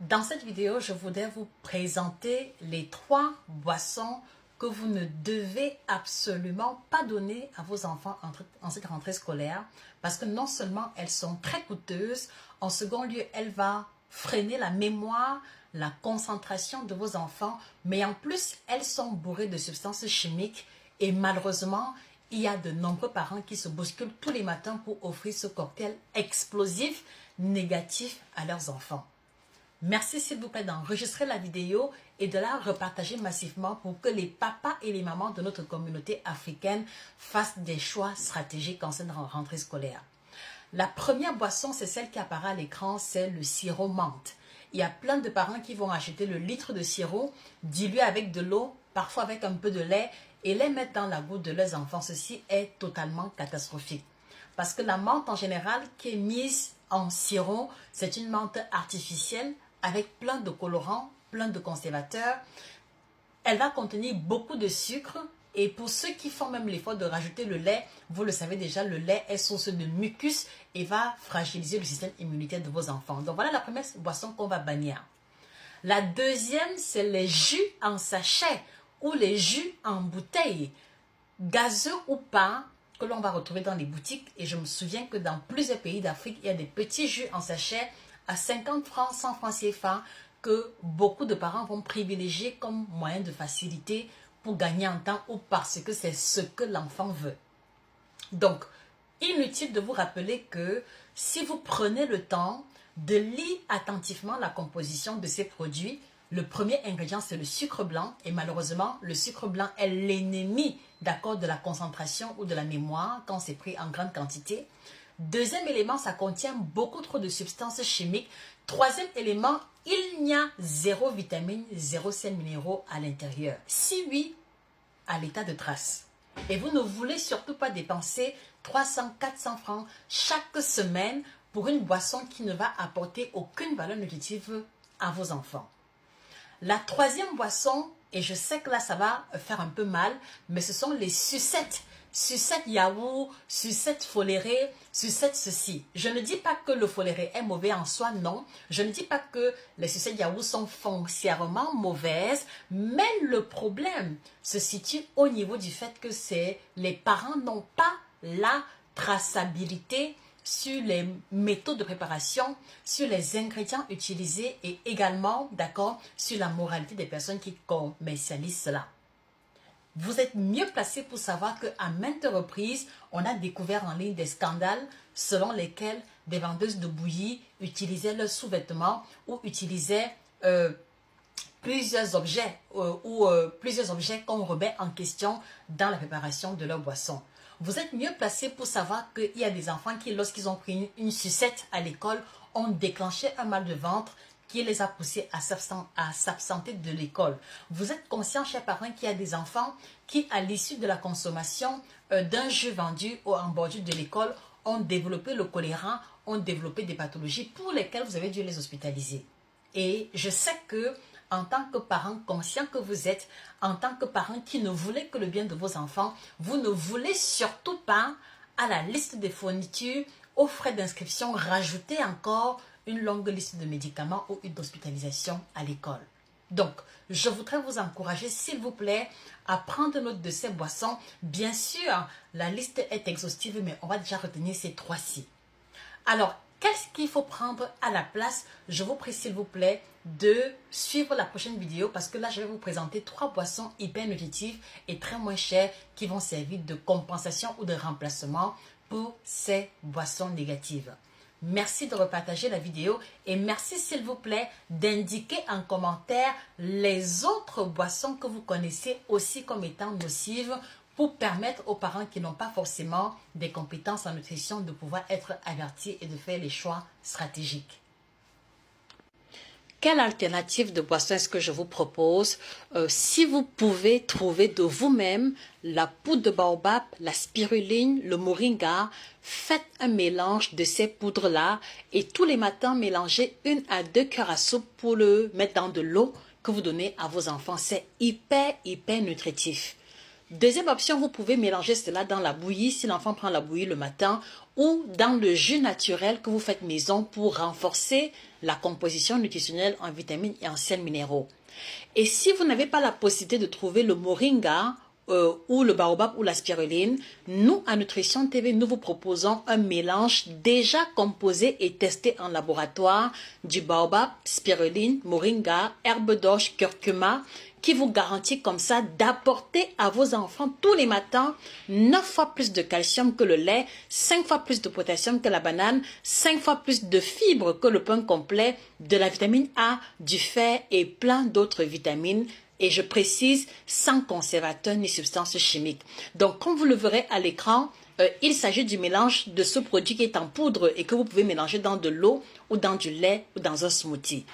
Dans cette vidéo, je voudrais vous présenter les 3 boissons que vous ne devez absolument pas donner à vos enfants en cette rentrée scolaire parce que non seulement elles sont très coûteuses, en second lieu, elles vont freiner la mémoire, la concentration de vos enfants, mais en plus, elles sont bourrées de substances chimiques et malheureusement, il y a de nombreux parents qui se bousculent tous les matins pour offrir ce cocktail explosif négatif à leurs enfants. Merci s'il vous plaît d'enregistrer la vidéo et de la repartager massivement pour que les papas et les mamans de notre communauté africaine fassent des choix stratégiques en cette rentrée scolaire. La première boisson, c'est celle qui apparaît à l'écran, c'est le sirop menthe. Il y a plein de parents qui vont acheter le litre de sirop dilué avec de l'eau, parfois avec un peu de lait, et les mettre dans la goutte de leurs enfants. Ceci est totalement catastrophique. Parce que la menthe en général qui est mise en sirop, c'est une menthe artificielle avec plein de colorants, plein de conservateurs. Elle va contenir beaucoup de sucre et pour ceux qui font même l'effort de rajouter le lait, vous le savez déjà, le lait est source de mucus et va fragiliser le système immunitaire de vos enfants. Donc voilà la première boisson qu'on va bannir. La deuxième, c'est les jus en sachet ou les jus en bouteille, gazeux ou pas, que l'on va retrouver dans les boutiques. Et je me souviens que dans plusieurs pays d'Afrique, il y a des petits jus en sachet à 50 francs, 100 francs CFA que beaucoup de parents vont privilégier comme moyen de facilité pour gagner en temps ou parce que c'est ce que l'enfant veut. Donc, inutile de vous rappeler que si vous prenez le temps de lire attentivement la composition de ces produits, le premier ingrédient, c'est le sucre blanc. Et malheureusement, le sucre blanc est l'ennemi, d'accord, de la concentration ou de la mémoire quand c'est pris en grande quantité. Deuxième élément, ça contient beaucoup trop de substances chimiques. Troisième élément, il n'y a zéro vitamine, zéro sels minéraux à l'intérieur. Si oui, à l'état de trace. Et vous ne voulez surtout pas dépenser 300, 400 francs chaque semaine pour une boisson qui ne va apporter aucune valeur nutritive à vos enfants. La troisième boisson, et je sais que là ça va faire un peu mal, mais ce sont les sucettes. Sucette yaourt, sucette foléré, sucette ceci. Je ne dis pas que le foléré est mauvais en soi, non. Je ne dis pas que les sucettes yaourt sont foncièrement mauvaises, mais le problème se situe au niveau du fait que les parents n'ont pas la traçabilité sur les méthodes de préparation, sur les ingrédients utilisés et également, d'accord, sur la moralité des personnes qui commercialisent cela. Vous êtes mieux placé pour savoir qu'à maintes reprises, on a découvert en ligne des scandales selon lesquels des vendeuses de bouillie utilisaient leurs sous-vêtements ou utilisaient plusieurs objets qu'on remet en question dans la préparation de leur boisson. Vous êtes mieux placé pour savoir qu'il y a des enfants qui, lorsqu'ils ont pris une sucette à l'école, ont déclenché un mal de ventre qui les a poussés à s'absenter de l'école. Vous êtes conscient, chers parents, qu'il y a des enfants qui, à l'issue de la consommation d'un jus vendu en bordure de l'école, ont développé le choléra, ont développé des pathologies pour lesquelles vous avez dû les hospitaliser. Et je sais que, en tant que parent conscient que vous êtes, en tant que parent qui ne voulez que le bien de vos enfants, vous ne voulez surtout pas, à la liste des fournitures, aux frais d'inscription, rajouter encore une longue liste de médicaments ou une hospitalisation à l'école. Donc, je voudrais vous encourager, s'il vous plaît, à prendre note de ces boissons. Bien sûr, la liste est exhaustive, mais on va déjà retenir ces 3-ci. Alors, qu'est-ce qu'il faut prendre à la place? Je vous prie, s'il vous plaît, de suivre la prochaine vidéo parce que là, je vais vous présenter 3 boissons hyper nutritives et très moins chères qui vont servir de compensation ou de remplacement pour ces boissons négatives. Merci de repartager la vidéo et merci s'il vous plaît d'indiquer en commentaire les autres boissons que vous connaissez aussi comme étant nocives pour permettre aux parents qui n'ont pas forcément des compétences en nutrition de pouvoir être avertis et de faire les choix stratégiques. Quelle alternative de boisson est-ce que je vous propose? Si vous pouvez trouver de vous-même la poudre de baobab, la spiruline, le moringa, faites un mélange de ces poudres-là et tous les matins, mélangez 1 à 2 cuillères à soupe pour le mettre dans de l'eau que vous donnez à vos enfants. C'est hyper nutritif. Deuxième option, vous pouvez mélanger cela dans la bouillie si l'enfant prend la bouillie le matin ou dans le jus naturel que vous faites maison pour renforcer la composition nutritionnelle en vitamines et en sels minéraux. Et si vous n'avez pas la possibilité de trouver le moringa ou le baobab ou la spiruline, nous, à Nutrition TV, nous vous proposons un mélange déjà composé et testé en laboratoire du baobab, spiruline, moringa, herbe d'orge, curcuma, qui vous garantit comme ça d'apporter à vos enfants tous les matins 9 fois plus de calcium que le lait, 5 fois plus de potassium que la banane, 5 fois plus de fibres que le pain complet, de la vitamine A, du fer et plein d'autres vitamines. Et je précise, sans conservateur ni substances chimiques. Donc, comme vous le verrez à l'écran, il s'agit du mélange de ce produit qui est en poudre et que vous pouvez mélanger dans de l'eau ou dans du lait ou dans un smoothie.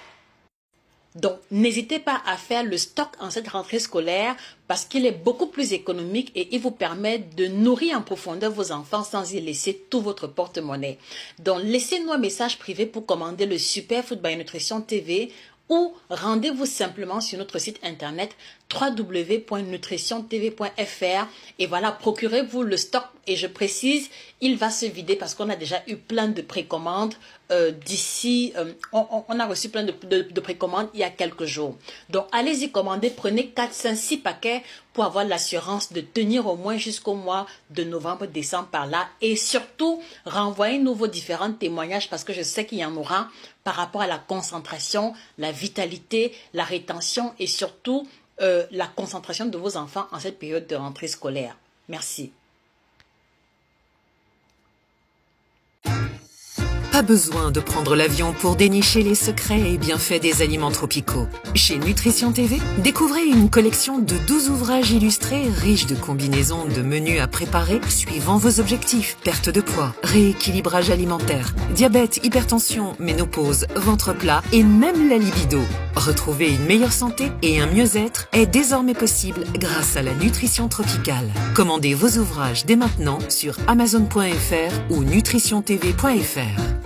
Donc, n'hésitez pas à faire le stock en cette rentrée scolaire parce qu'il est beaucoup plus économique et il vous permet de nourrir en profondeur vos enfants sans y laisser tout votre porte-monnaie. Donc, laissez-nous un message privé pour commander le Superfood by Nutrition TV ou rendez-vous simplement sur notre site internet www.nutritiontv.fr et voilà, procurez-vous le stock et je précise, il va se vider parce qu'on a déjà eu plein de précommandes d'ici, on a reçu plein de précommandes il y a quelques jours. Donc allez-y commander, prenez 4, 5, 6 paquets pour avoir l'assurance de tenir au moins jusqu'au mois de novembre, décembre par là et surtout renvoyez-nous vos différents témoignages parce que je sais qu'il y en aura par rapport à la concentration, la vitalité, la rétention et surtout la concentration de vos enfants en cette période de rentrée scolaire. Merci. Pas besoin de prendre l'avion pour dénicher les secrets et bienfaits des aliments tropicaux. Chez Nutrition TV, découvrez une collection de 12 ouvrages illustrés riches de combinaisons de menus à préparer suivant vos objectifs. Perte de poids, rééquilibrage alimentaire, diabète, hypertension, ménopause, ventre plat et même la libido. Retrouver une meilleure santé et un mieux-être est désormais possible grâce à la nutrition tropicale. Commandez vos ouvrages dès maintenant sur Amazon.fr ou nutritiontv.fr.